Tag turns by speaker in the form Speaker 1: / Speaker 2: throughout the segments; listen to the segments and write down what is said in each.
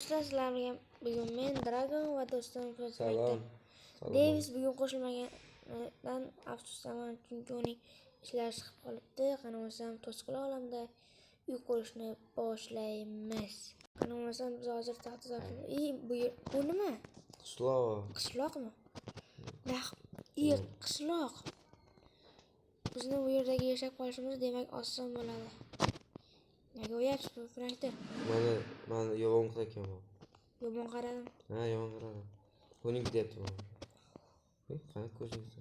Speaker 1: Sizlarga bugun men Dragon va do'stim
Speaker 2: Salom.
Speaker 1: Davis bugun qo'shilmaganidan afsusdaman, chunki uning ishlari chiqib qolibdi. Qanamasam to'siqli olamda uy qurishni boshlaymiz. Qanamasam biz hozir taxta bu nima? Qishloqmi? Qishloq. Bizni bu yerdagi yashab qolishimiz demak oson bo'ladi. Nega o'yapsiz bu Frankda?
Speaker 2: Mana yomon qarakan.
Speaker 1: Yomon qaradim.
Speaker 2: Ha, yomon qaradim. Buniki deyapti bu. Qani ko'zingiz.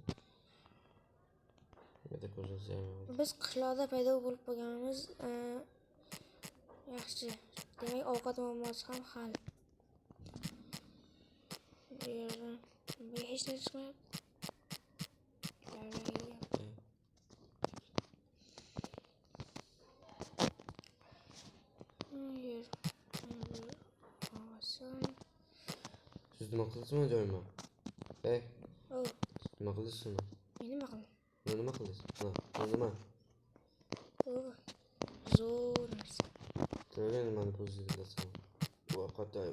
Speaker 2: Nega ko'zingiz yo'q?
Speaker 1: Biz qishloqda paydo bo'lib qolganimiz yaxshi. Demak, ovqat muammosi ham hal. Bu yerdan hech narsa chiqmayapti.
Speaker 2: Siz nima qildingizmi joyimda? Nima qildingizmi?
Speaker 1: Men nima qildim?
Speaker 2: Nima qildingiz? Nima?
Speaker 1: Zo'r narsa.
Speaker 2: To'g'ri, nimani pozitsiyalasam? Bu qatay.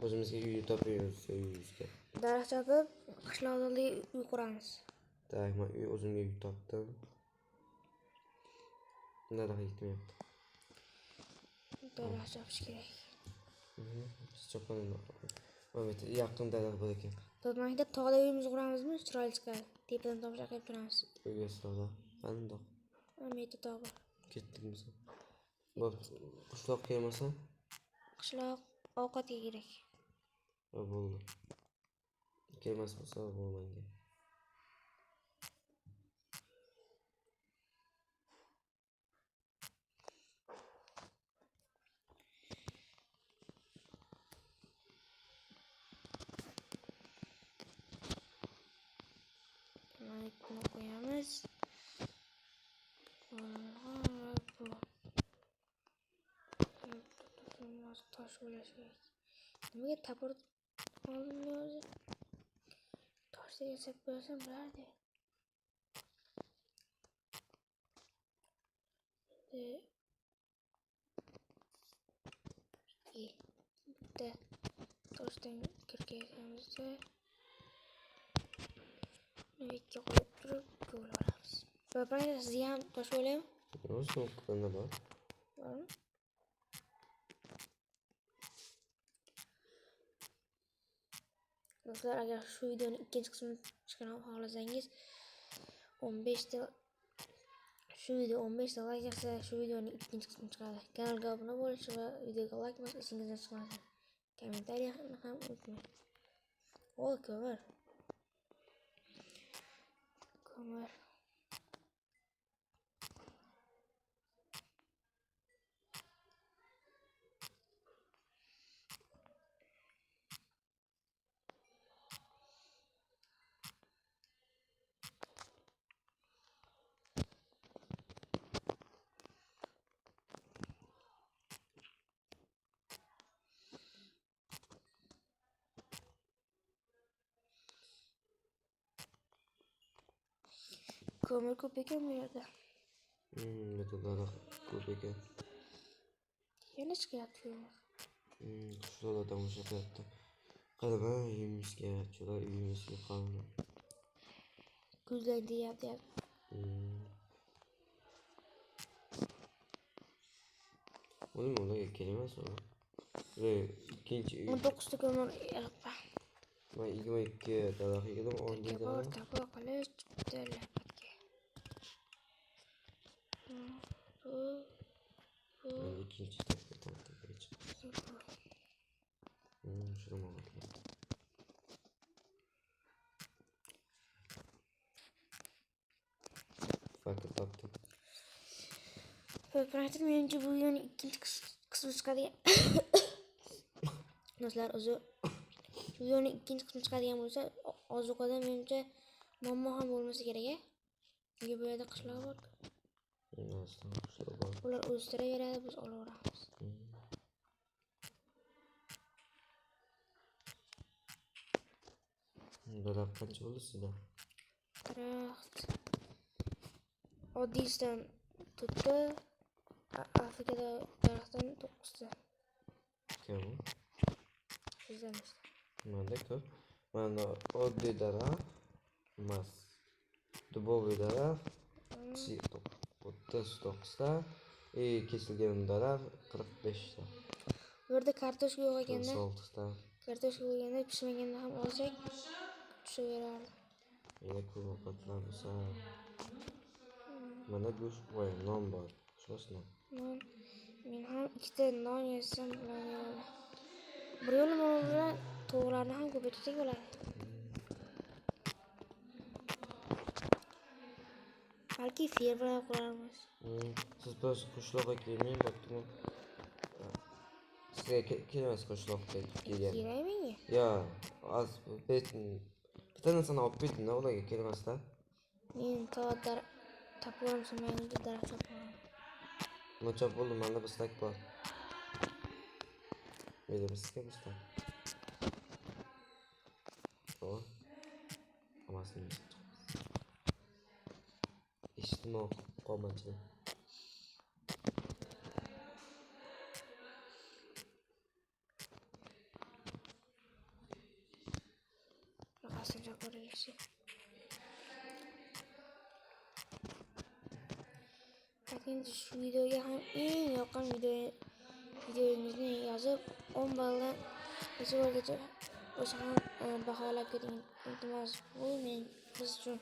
Speaker 2: O'zimizga uy topamiz, uyimizga.
Speaker 1: Daraxt chopib, qishloqda uy quramiz.
Speaker 2: Tak, men o'zimga uy topdim. Nariga yetmayapti.
Speaker 1: Daraxt chopish kerak.
Speaker 2: Biz chopaman. Mana yaqin daraxt bor ekan.
Speaker 1: To'g'ri, tog'da uyimizni quramizmi? Chiroyli chiqadi. Tepadan tomosha qilib turamiz.
Speaker 2: Uyga solda. Qandoq?
Speaker 1: Mana yerda tog' bor.
Speaker 2: Ketdik biz. Bak, qishloq kelmasa?
Speaker 1: Qishloq ovqatga kerak.
Speaker 2: Bo'ldi. Kelmas bo'lsa bo'lmaydi.
Speaker 1: Mana qo'yamiz. Tosh bo'lishi kerak. Nimaga tapir oldim o'zi? Toshga yasab qo'ysam bo'lardi. Bitta toshdan kirgazamizda ikki qo'yib turib yo'l olamiz. Ba'zan sizga ham tosh bo'laymi?
Speaker 2: O'zi qanday bor?
Speaker 1: Do'stlar, agar shu videoning ikkinchi qismini chiqarishni xohlasangiz, 15 ta like yaqsa shu videoning ikkinchi qismi chiqadi. Kanalga obuna bo'lish va videoga like bosish esingizdan chiqmasin. Kommentariyani ham unutmang. Ko'mir. Ko'mir ko'p ekan bu yerda.
Speaker 2: Daraxt ko'p ekan.
Speaker 1: Yana chiqyapti ko'mir.
Speaker 2: Qishloqda tomosha qilyapti. Qarama uyimizga, cho'la uyimizga qarama.
Speaker 1: Kuzlaydi deyapti.
Speaker 2: Ularga kelmas u. Ikkinchi uy.
Speaker 1: 19 ta ko'mir yig'ibman.
Speaker 2: Men 22 daraxt yig'dim, 10 daraxt.
Speaker 1: Tapir qilish bitta
Speaker 2: Ben ikinci tekne tanıtıp geçeceğim. Şurama bakayım. Farkı taktım.
Speaker 1: Frankda menimcha bu videoning ikkinchi qismi chiqadigan. Do'stlar, o'zi shu videoning ikkinchi qismi chiqadigan bo'lsa, ozuqada menimcha muammo ham bo'lmasa kerak-a. Chunki bu yerda qishloq bor. Ular o'stiraveradi, biz olaveramiz.
Speaker 2: Daraxt qancha bo'ldi sizda?
Speaker 1: Daraxt oddiysidan To'rtta Afrikada daraxtdan 9ta.
Speaker 2: Kim?
Speaker 1: Bizamiz.
Speaker 2: Mana ko'p. Mana oddiy daraxt emas. Duboviy daraxt 39ta. Kesilgan daraxt 45ta.
Speaker 1: Bu yerda kartoshka yo'q ekanda,
Speaker 2: 46ta.
Speaker 1: kartoshka bo'lganda pishmaganda ham olsak tushaverardi.
Speaker 2: Yana ko'p ovqatlar bo'lsa. Mana go'sht voy non bor. Shoshna.
Speaker 1: Non. Men ham ikkita non yesam bo'laveradi. Bir yo'li mana bilan tovuqlarni ham ko'paytirsak bo'ladi. Balki ferma quramiz.
Speaker 2: Siz biz qishloqqa kelmang, bo'ptimi? Sizga kelmas qishloqqa kelgan.
Speaker 1: Kerak menga.
Speaker 2: Yo, az bitta narsani olib keting, ularga kelmasdan.
Speaker 1: Men topib olsam menga daraxt topaman.
Speaker 2: Nochop bo'ldi, menda bistak bor. Menda bistak. O. Hamasini eshitmoq qo'manchilik.
Speaker 1: Raqasini ko'raylik. Endi shu videoga ham eng yoqqan videongizni yozib 10 balldan 1 ballgacha o'sha ham baholab keting. Iltimos, bu biz uchun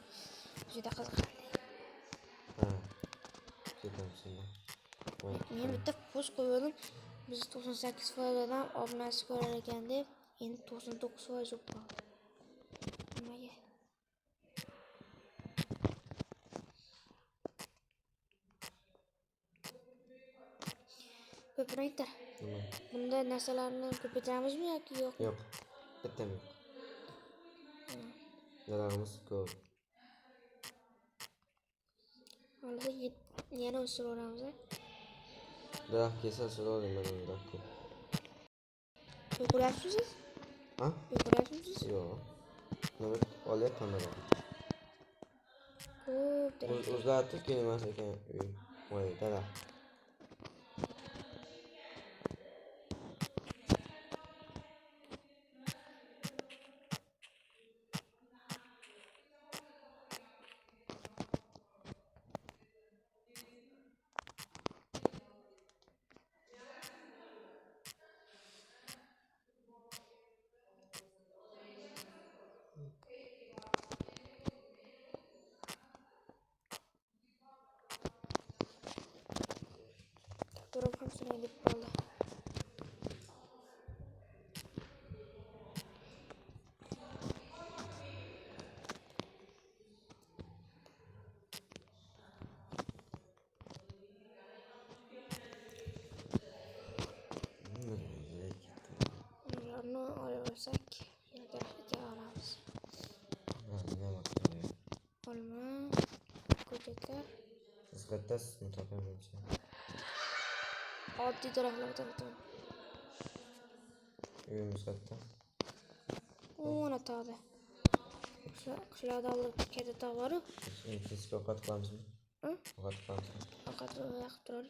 Speaker 1: juda qiziqarli.
Speaker 2: Ha. Ketamsizmi?
Speaker 1: Men bitta post qo'ydim. Biz 98% odam obunasi ko'rar ekan deb, endi 99% yo'q qoldi. Nimaga? Ko'pincha bunda narsalarni ko'paytiramizmi yoki yo'q?
Speaker 2: Yo'q. Bitta yo'q. Yaramiz ko'p.
Speaker 1: Hozir yana o'siraveramiz.
Speaker 2: Daraxt kelsa so'rayman daraxt ko'p.
Speaker 1: Ko'ryapsizmi?
Speaker 2: Ha?
Speaker 1: Ko'ryapsizmi?
Speaker 2: Yo'q. Nima olyapman mana.
Speaker 1: Ko'p daraxt.
Speaker 2: O'zgartib kelmas ekan uy. Voy, daraxt.
Speaker 1: Durab ham sinaylik bo'ldi. Ularni olsak, daraxtga olamiz. Olma, ko'chatlar.
Speaker 2: Siz qayertasizmi topamancha?
Speaker 1: Oddiy daraxtlardan o'taman.
Speaker 2: Uyimiz qayerda?
Speaker 1: O'na tog'da. Qishloqda olib katta tog' bor-ku.
Speaker 2: Kechki ovqat qilamizmi? Ovqat qilamizmi?
Speaker 1: Ovqat yaqib turadi.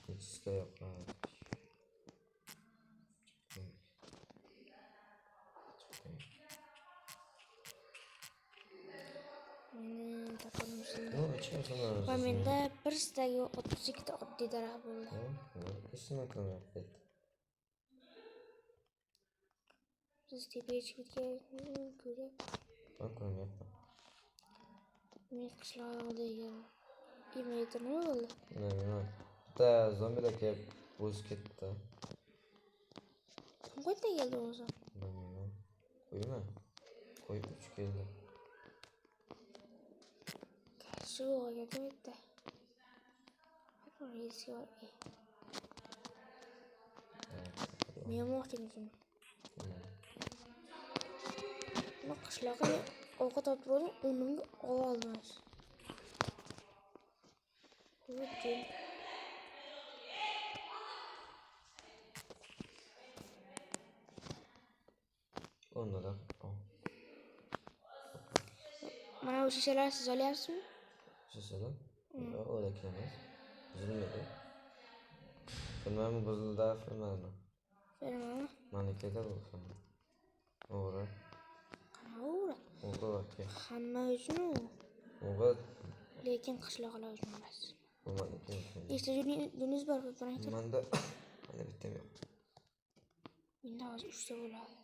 Speaker 2: Kechki ovqat. Va menda bir stagi 32 ta oddiy daraxt bo'ldi. Ishni qilyapti.
Speaker 1: Siz tepaga chiqib ko'rib.
Speaker 2: Men ko'ryapman.
Speaker 1: Men qishloqda yemaydi nima bo'ldi?
Speaker 2: Nima? Bitta zombilar kelib o'zib ketdi.
Speaker 1: Kim qayerdan keldi o'zi?
Speaker 2: Bilmayman. Qo'yma. Qo'yib uch keldi.
Speaker 1: Shu yerda bitta. Reisga bor. Men mo'xtim shuni. Nima qishloqqa ovqat olib turdim, unimga ololmas. Qo'ydim.
Speaker 2: Onlara.
Speaker 1: Mana bu shishalar siz olyapsizmi?
Speaker 2: Shishalar? O'ylab kelamiz. Buzilmadi. Filmami buzildi, filmami?
Speaker 1: Filmami?
Speaker 2: Manikada bu film. O'g'ri.
Speaker 1: Qanaqa?
Speaker 2: O'g'ri aka.
Speaker 1: Hamma uchun u.
Speaker 2: O'g'ri.
Speaker 1: Lekin qishloqlar uchun emas.
Speaker 2: Bu maniki uchun.
Speaker 1: Nechta joyingiz bor Proprietor?
Speaker 2: Manda mana bitta yo'q.
Speaker 1: Menda hozir 3 ta bo'ladi.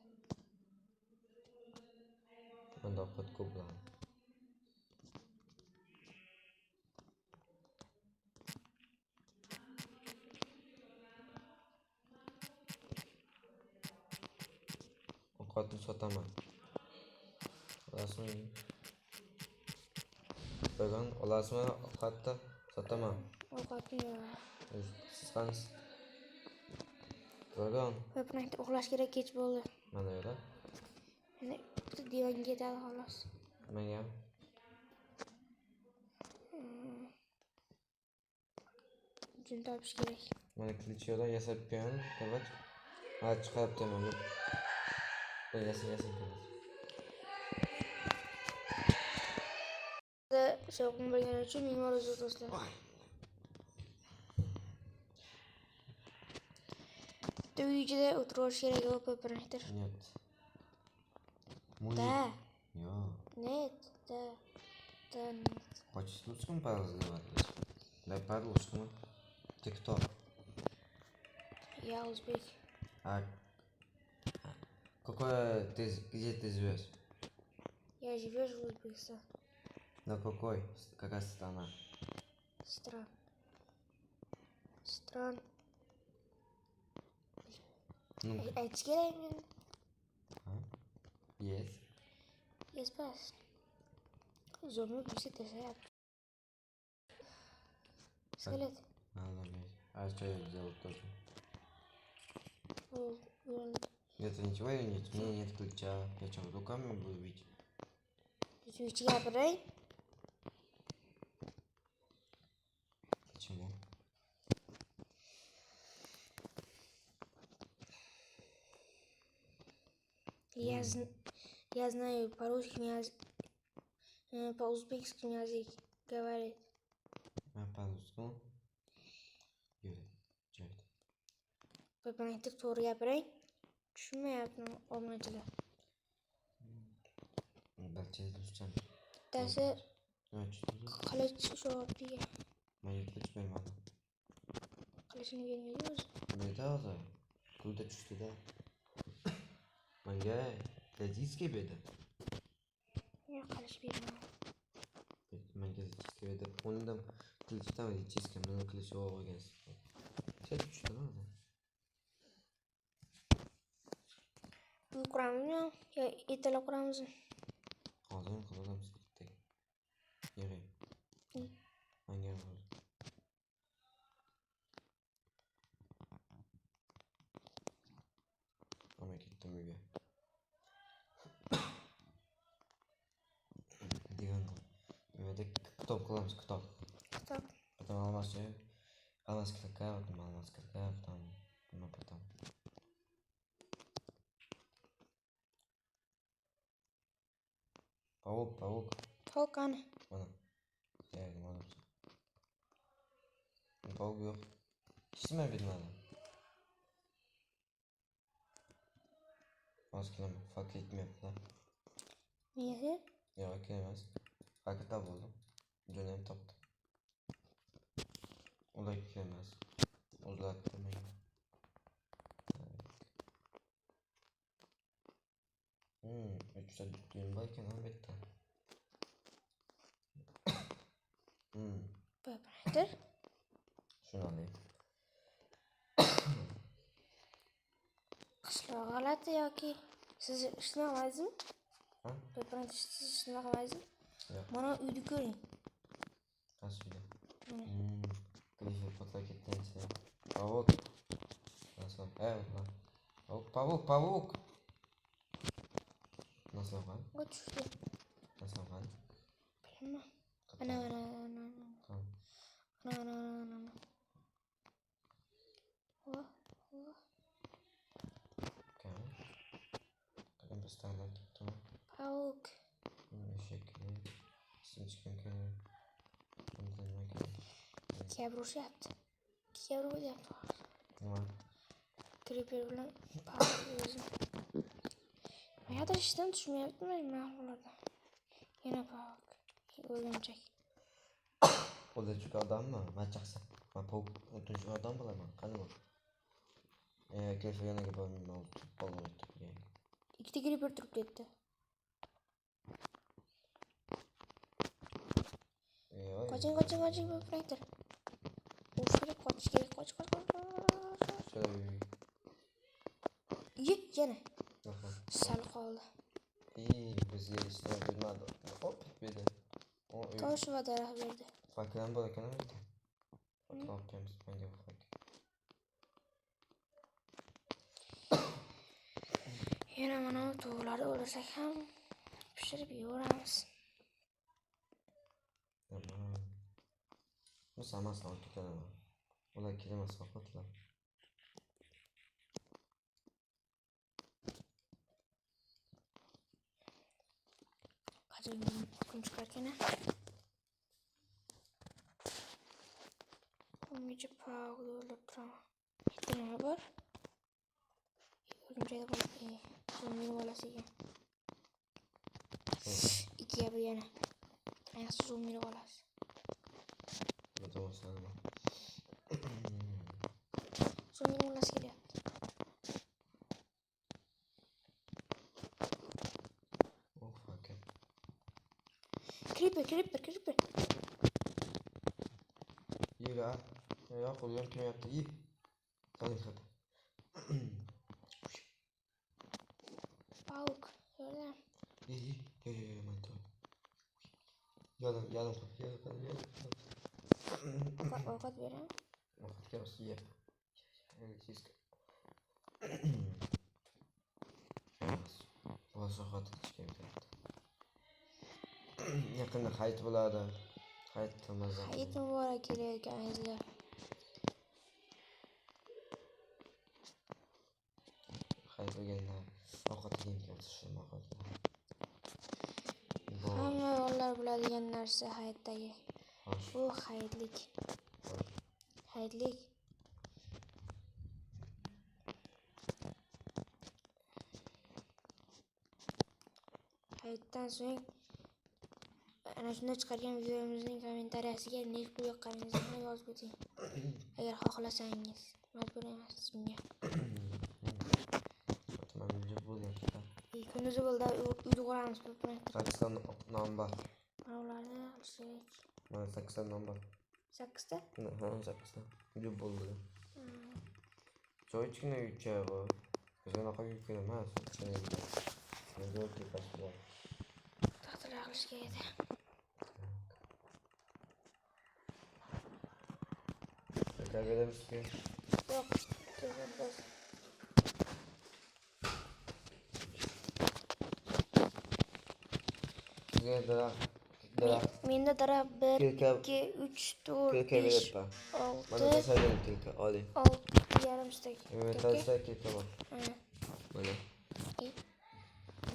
Speaker 2: Manda ovqat ko'p bo'ladi. Ovqatni sotaman. Olasizmi? Bugun olasizmi ovqatni sotaman.
Speaker 1: Ovqatni yo'q.
Speaker 2: Siz qansiz? Bugun
Speaker 1: Proprietor uxlash kerak, kech bo'ldi.
Speaker 2: mana yo'la.
Speaker 1: Endi bitta divanga ketadi xolos.
Speaker 2: Menga ham.
Speaker 1: Jun topish kerak.
Speaker 2: Mana klichyoda yasab qo'yaman, davlat. Ha chiqarib mana. Yasab qo'yaman.
Speaker 1: Shovqin bo'lgani uchun ming bor uzr do'stlar. Bitta uy ichida o'tirish kerak u Proprietor.
Speaker 2: Нет.
Speaker 1: Да.
Speaker 2: Yo'q.
Speaker 1: Нет, да. Да, нет.
Speaker 2: Хочешь русском поразговаривать? Дай по-русски. Ты кто?
Speaker 1: Я узбек.
Speaker 2: А где ты живешь?
Speaker 1: Я живешь в Узбекистане.
Speaker 2: На какой? Какая страна?
Speaker 1: Стран.
Speaker 2: Ну,
Speaker 1: Aytish kerak meni.
Speaker 2: есть.
Speaker 1: Yespas. Zo'rni bilsa tashlab. Скелет.
Speaker 2: Надо есть. А что я делал тоже?
Speaker 1: Yo'lda.
Speaker 2: Нет, ничего я нет. У меня нет ключа. Я что, руками буду бить?
Speaker 1: Uychi gapiray.
Speaker 2: Почему?
Speaker 1: Я знаю по-русски, по-узбекски язык говорит.
Speaker 2: А по-русски? Юрий, что это?
Speaker 1: Proprietor to'g'ri gapiray. Tushunmayapman obunachilar.
Speaker 2: Barcha ruscha.
Speaker 1: Bittasi
Speaker 2: Что?
Speaker 1: qilich ushyapti.
Speaker 2: Menga ключ bermadi.
Speaker 1: Qilichini bermaydi o'zi.
Speaker 2: Berdi hozir. Pulda tushdi-da. Menga diska berdi.
Speaker 1: Yo'q, qilich bermadi.
Speaker 2: Menga diska berdi. Undan ключdan diska bilan ключ olgan. Sen tushdi hozir.
Speaker 1: Uni quramizmi yo ertalab quramizmi?
Speaker 2: Hozir qilamiz ketdik. Yig'ing. Menga hozir. Ama ketdim uyga. Degan nimada kitob qilamiz, kitob.
Speaker 1: Kitob.
Speaker 2: Потом алмаз какая, потом потом. Pavuk.
Speaker 1: Pavuk qani?
Speaker 2: Mana. Yedim olib. Pavuk yo'q. Ismi bilmadim. Maskelam fark etmayapti.
Speaker 1: Niyasi?
Speaker 2: Yo'q, emas. Hakika bo'ldim. Jo'nayim topdim. Ular emas. O'zlatdi menga. Uchta düğün varken albatta.
Speaker 1: Proprietor.
Speaker 2: Şunu alayım.
Speaker 1: Qishloq g'alati yoki siz ishni qilmaysizmi?
Speaker 2: Ha?
Speaker 1: Proprietor siz ishni qilmaysizmi?
Speaker 2: Yo'q.
Speaker 1: Mana uyni ko'ring.
Speaker 2: Aslida.
Speaker 1: Mana.
Speaker 2: Klishi patla ketgancha. Pavuk. Nasıl? Pavuk. Nasıl var?
Speaker 1: O tushdi.
Speaker 2: Nasıl var?
Speaker 1: Bilmayman. Ana.
Speaker 2: Tamam.
Speaker 1: Ana. Oh.
Speaker 2: Okey. Kadın bastağlar tuttum.
Speaker 1: Pavuk.
Speaker 2: Şekli. İsim çıkan kere. Bundan ne kadar?
Speaker 1: Ikkiga bir urushyapti. Ikkiga bir bo'lyapti.
Speaker 2: Nima?
Speaker 1: Creeper bilan Pavk o'zim. Negadir ishdan tushmayaptimi ma'qullarda. Yana Pavk. O'rgimchak.
Speaker 2: O'zga odammi? Machaqsa. Men pop o'tinchi odam bo'laman. Qani bu? Kelfaganga bormayman. Qolib o'tdi.
Speaker 1: Ikkita creeper turib ketdi. Qoching, Protektor. Qochish kerak. Qoch. Yana. Sal qoldi.
Speaker 2: Bizga ishlar bermadi. Hop, berdi.
Speaker 1: Tosh va daraxt berdi.
Speaker 2: Fakran bor ekan bitta. Fotoqamiz menga fak.
Speaker 1: Yana mana bu tovuqlarni o'ldirsak ham pishirib yevoramiz.
Speaker 2: Tamam. Bu sama olib ketaman. Ular kelmas faqatlar.
Speaker 1: Qadimgi kun chiqarkan. Ungacha Pavkni o'ldirib turaman. Bitta nima bor? O'rgimchak bor. Zombini bolasiga. Ikkiga bir yana. Ayniqsa zombini bolasi.
Speaker 2: To'g'risini.
Speaker 1: Zombini bolasi kelyapti.
Speaker 2: Oh, fuck.
Speaker 1: Creeper.
Speaker 2: Yürü ha. Ya koyuyorum kim yaptı? İyi. Sen yıkat.
Speaker 1: Pavk. Gördün.
Speaker 2: İyi. Gel ben tamam. Yalan koy.
Speaker 1: Ovqat beraman.
Speaker 2: Vakit gelsin ye. Boshqa xotin ichgan ketdi. Yaqinda hayit bo'ladi. Hayit maza.
Speaker 1: Hayit muborak kelayotganingizlar.
Speaker 2: Hayit bo'lganda ovqat yeyib kelishim ma'qul.
Speaker 1: Hamma bolalar biladigan narsa hayitdagi. Bu hayitlik. Hayitdan so'ng ana shunda chiqargan videomizning kommentariyasiga nech pul yoqqaningizni yozib o'ting. Agar xohlasangiz. Majbur emas bunga. Kunduzi bo'ldi, uyda qolamiz.
Speaker 2: Saksdan nom bor.
Speaker 1: Mana ularni qilsak.
Speaker 2: Mana 8 nom bor.
Speaker 1: 8 ta?
Speaker 2: Ha, 8 ta. Uyda bo'ldi. Joy ichkina uycha bu. Bizga yukkan emas.
Speaker 1: Taxtalar qilish kerak edi.
Speaker 2: Kaybedemizki.
Speaker 1: Yo'q, biz. Menda daraxt 1, 2, 3, 4, 5, 6.
Speaker 2: Mana tasavvur tilka oling.
Speaker 1: 6 yarim stak.
Speaker 2: Tasavvur tilka bor. Mana.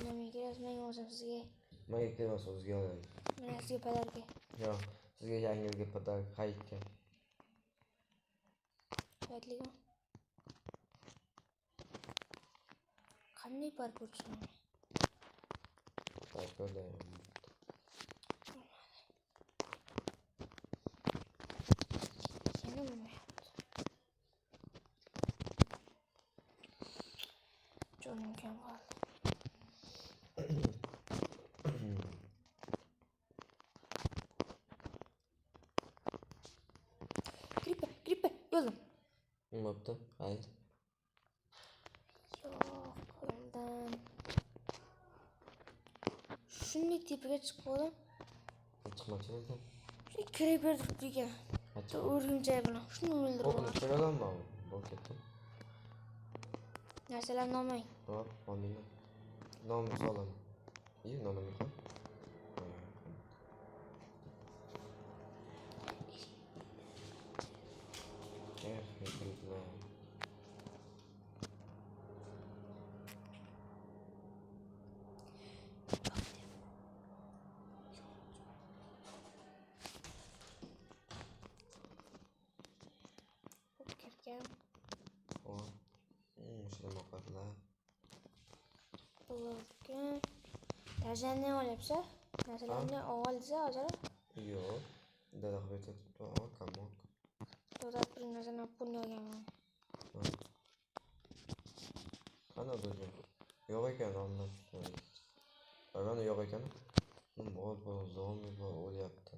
Speaker 1: Nima kerak menga o'zim sizga?
Speaker 2: Menga kerak o'zga oling.
Speaker 1: Mana sizga padarka.
Speaker 2: Yo'q, sizga yangi yilga padarka hayitga.
Speaker 1: Hayitligimi? Qanday park o'tishim?
Speaker 2: Parkda.
Speaker 1: Yana bo'lmayapti. Jonim kam qoldi. Creeper, yo'ldim.
Speaker 2: Nima bo'pti? Hayır.
Speaker 1: Yo'q, qo'limdan. Shunday tepaga chiqib qoldim.
Speaker 2: Chiqmachilar.
Speaker 1: Shu creeper turibdi ekan. O'rgimchak bilan shuni o'ldirib
Speaker 2: O'qilib chiqaranmi? Bu ketdi.
Speaker 1: Narsalarni olmang.
Speaker 2: Hop, olmayman. Nomni solaman. İyi nomni qo'y. Hop. Şuna bakarlar.
Speaker 1: Bularga. Razan ne olyapsa? Narsalarni avval desa hozir.
Speaker 2: Yo'q. Daraxt betib qamoq.
Speaker 1: To'g'ri bir narsani olib pulni olganman.
Speaker 2: Qani o'zi? Yo'q ekan olmabdi. Agani yo'q ekan. Bol zombi o'lyapti.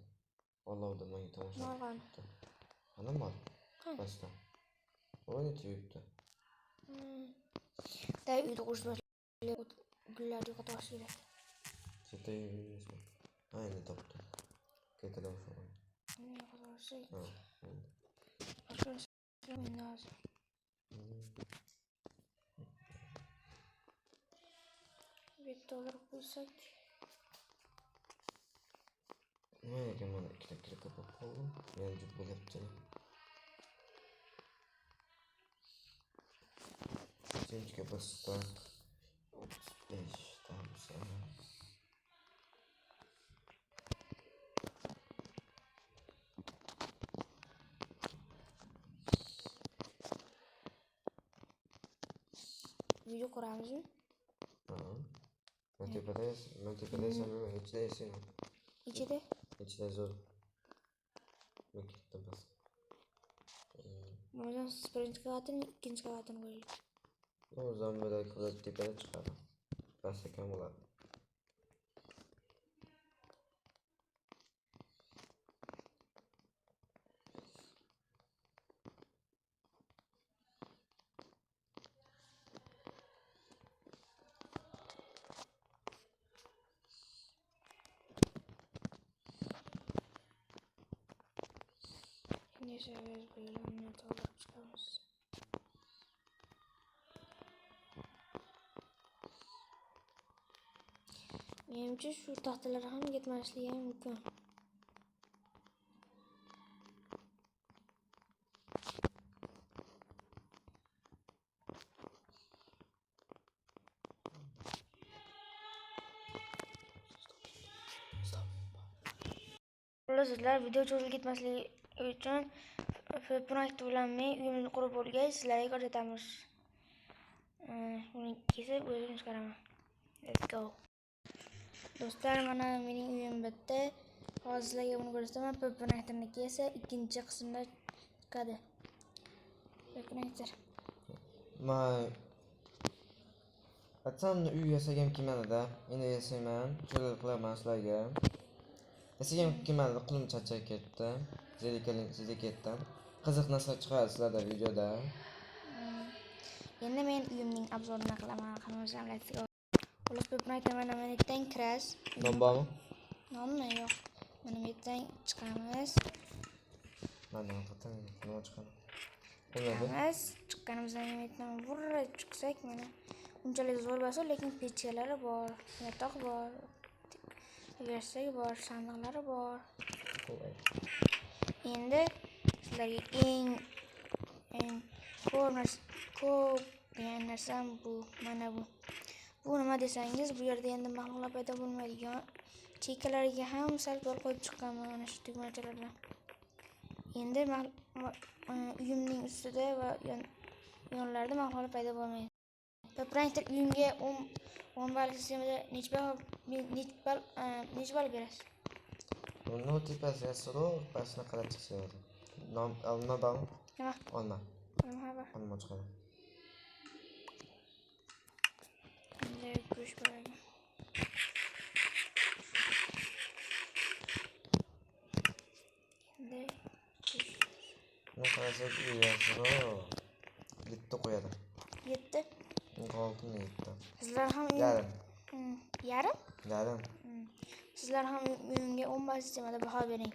Speaker 2: Olovda menga tomosha
Speaker 1: Nolgan.
Speaker 2: qildi. Ana bor. Pastda. O'yni tuyibdi.
Speaker 1: Day uyda qo'shib boshlab gullarni yo'qotib kerak.
Speaker 2: Chetda yuribmi? Ayni topdim. Ketada o'shaman.
Speaker 1: Yo'qotib
Speaker 2: Ha.
Speaker 1: Boshqa narsa $1 qo'ysak.
Speaker 2: Nega mana ikkita klika qoldim. Men jib bo'lyapti. Sinchga bosdim. 5 tamsa.
Speaker 1: Video ko'ramizmi?
Speaker 2: Ha. Multiplayer ichida esa.
Speaker 1: Ichida?
Speaker 2: Ichida zo'r. Bitta bas.
Speaker 1: Bundan birinchi qavatini, ikkinchi qavatini qo'yaylik.
Speaker 2: O zombilar qilib tepada chiqadi. Pastda kam bo'ladi.
Speaker 1: Neyse biz bölümünü doldurib chiqamiz. Menimcha shu taxtalar ham ketmasligi mumkin. Sizlar video cho'zilib ketmasligi uchun buni aktivlanmay uyimizni qurib bo'lgach sizlarga ko'rsatamiz. Buni kesib o'zim chiqaraman. Let's go. Do'stlar, mana mening uyim bitta. Hozir sizlarga buni ko'rsataman. Connectorniki esa ikkinchi qismda chiqadi. Connector.
Speaker 2: Atsamni uy yasagim kelmadi-da. Endi yasayman. Cho'lib qilaman sizlarga. Yasagim kelmadi, qo'lim charchab ketdi. Zeriketdan. Qiziq narsa chiqadi sizlarda videoda.
Speaker 1: Endi men uyimning obzorini qilaman. Qanaqa let's go. Xullas bu bilan mana mendan kiras.
Speaker 2: Non bormi?
Speaker 1: Nonmi yo'q. Mana mendan chiqamiz.
Speaker 2: Mana fotodan nima chiqadi?
Speaker 1: Chiqamiz. Chiqqanimizdan mendan vurra chiqsak mana unchalik zo'r bo'lsa, lekin pechkalari bor, yotoq bor, versak bor, sandiqlari bor. Endi sizlarga eng ko'p narsam bu, mana bu. Bu nima desangiz, bu yerda endi mahluqlar paydo bo'lmaydigan chekalarga ham sal bor qo'yib chiqqanman mana shu tugmachalardan. Endi uyimning ustida va yonlarida mahluqlar paydo bo'lmaydi. Proprietor uyimga 10 ball sistemada nech ball berasiz?
Speaker 2: Uni tepasiga surib, pastini qarab chiqishadi. Olma bormi?
Speaker 1: Nima?
Speaker 2: Olma.
Speaker 1: Olma bor.
Speaker 2: Olma chiqadi.
Speaker 1: Endi go'sht bo'ladi. Endi
Speaker 2: Buni qarasak uyasini bitta qo'yadi.
Speaker 1: 7.
Speaker 2: Qoldi 7.
Speaker 1: Sizlar ham
Speaker 2: Yarim.
Speaker 1: Yarim?
Speaker 2: Yarim.
Speaker 1: Sizlar ham uyimga 10 ball sistemada baho bering.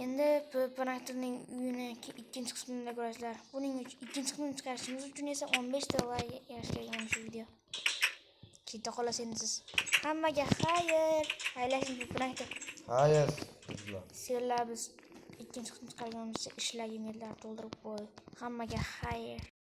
Speaker 1: Endi Connectorning uyini ikkinchi qismida ko'rasizlar. Buning ikkinchi qismini chiqarishimiz uchun esa 15 dollar yig'ish kerak mana shu video. Keta qolasiz siz. Hammaga xayr. Xayrlashing Connector.
Speaker 2: Xayr.
Speaker 1: Sizlar biz ikkinchi qismni chiqarganimizda ishlarga metlar to'ldirib qo'y. Hammaga xayr.